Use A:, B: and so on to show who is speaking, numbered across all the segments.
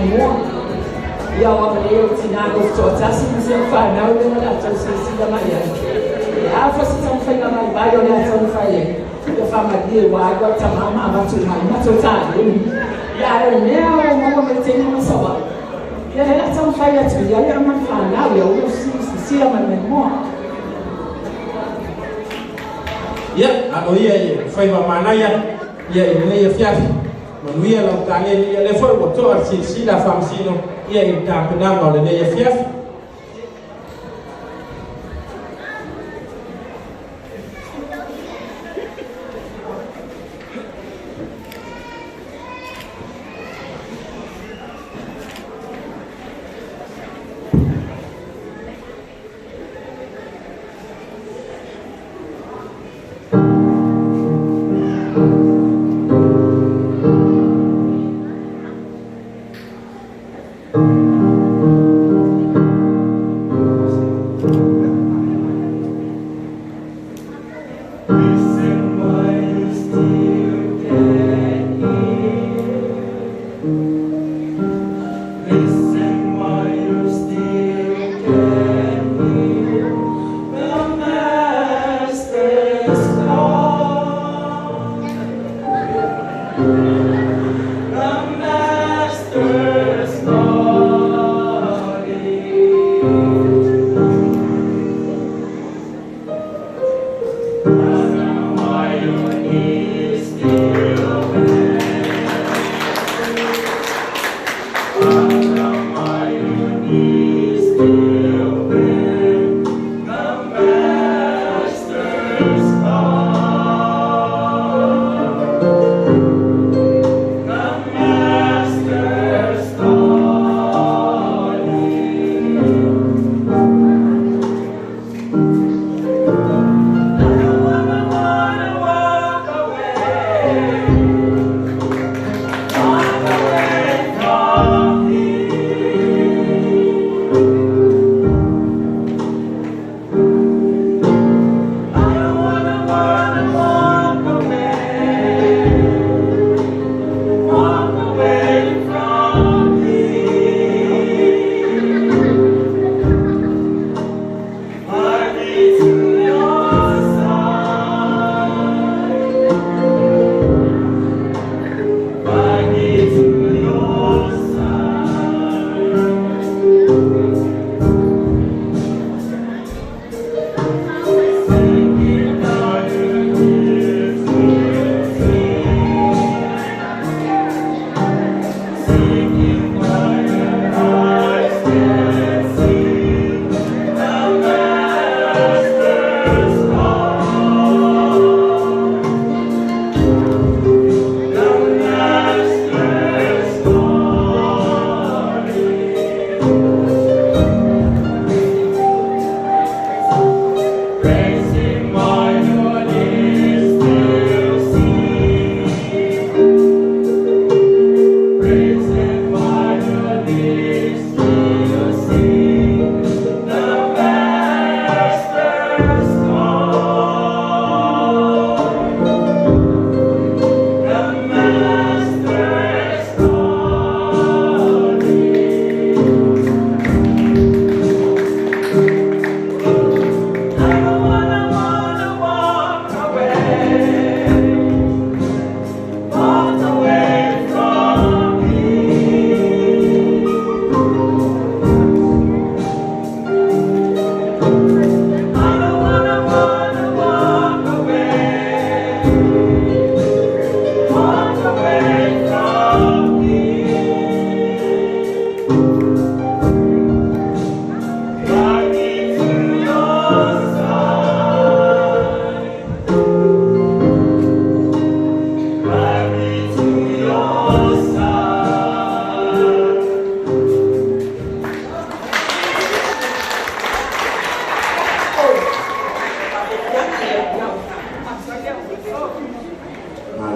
A: more. Ya wakaleo tinago tota simfanya ule na tosisi Maria. Ya fasita mfanya mabayo na tonfaye. Ya family wa kwa tamama watu matotali. Ya leo mama mteni msawa. Ya hata mfanya tu ya mafanya ya usisi ya mama.
B: Ya anoye faiva mana ya ile fiafi. Manuia la tale ya le foi motor si la famsino ya intapena no le fiafi.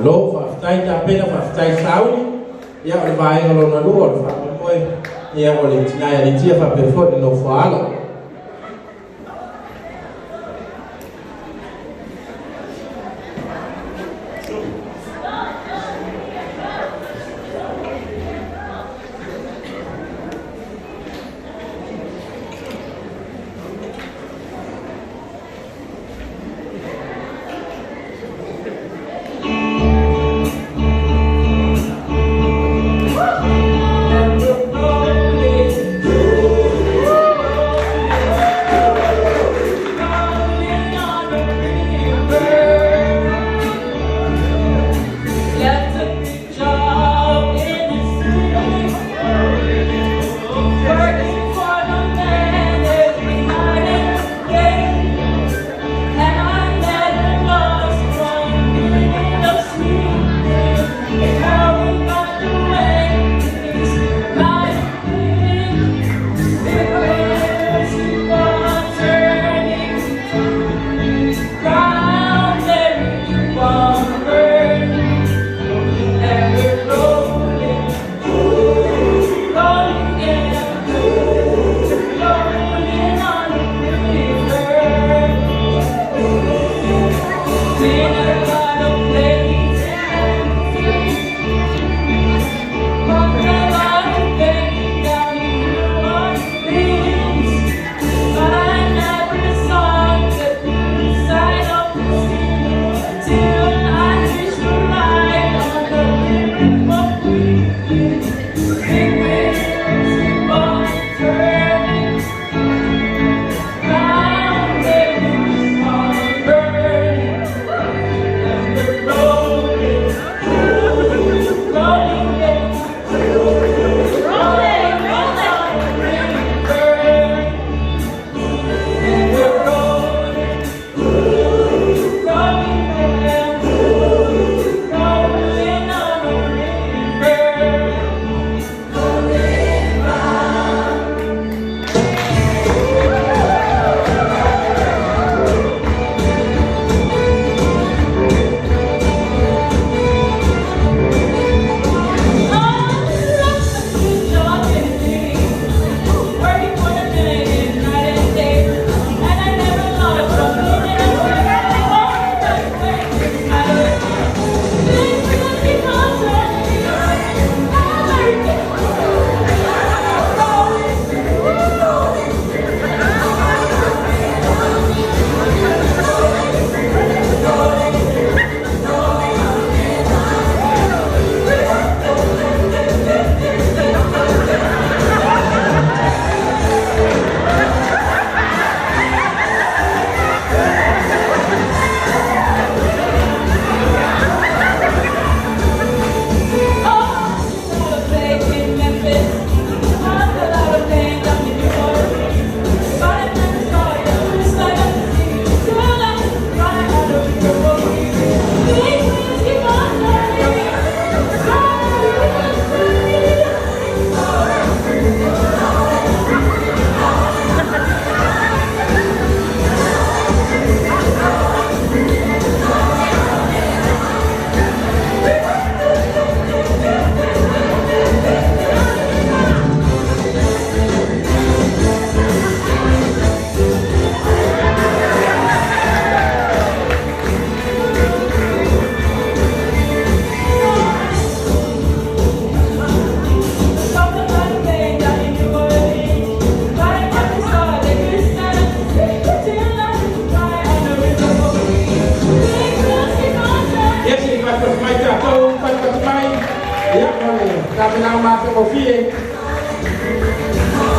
B: lo faftai ta pena faftai sauni ya o vai o na lu o fa mo ya o le tina ya le tia fa pe fo no fala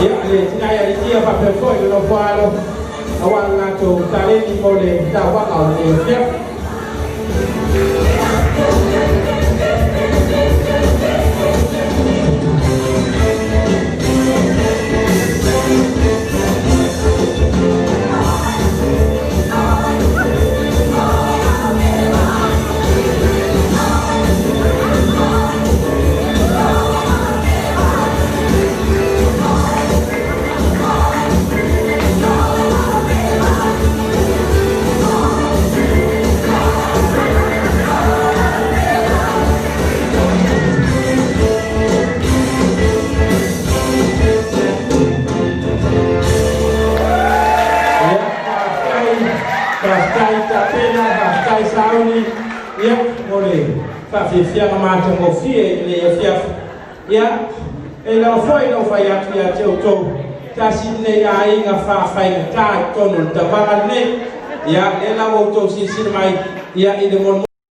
B: Ya le tina ya dia pa pe foi no falo awan na to tale ni mo le da wa au le ya Pastai sauni ya mole fa fia ma tango fie le fia ya e la foi no fa ya te to ta sinne ya inga fa fa ta tono ta ba ne ya e la auto si mai ya ide mon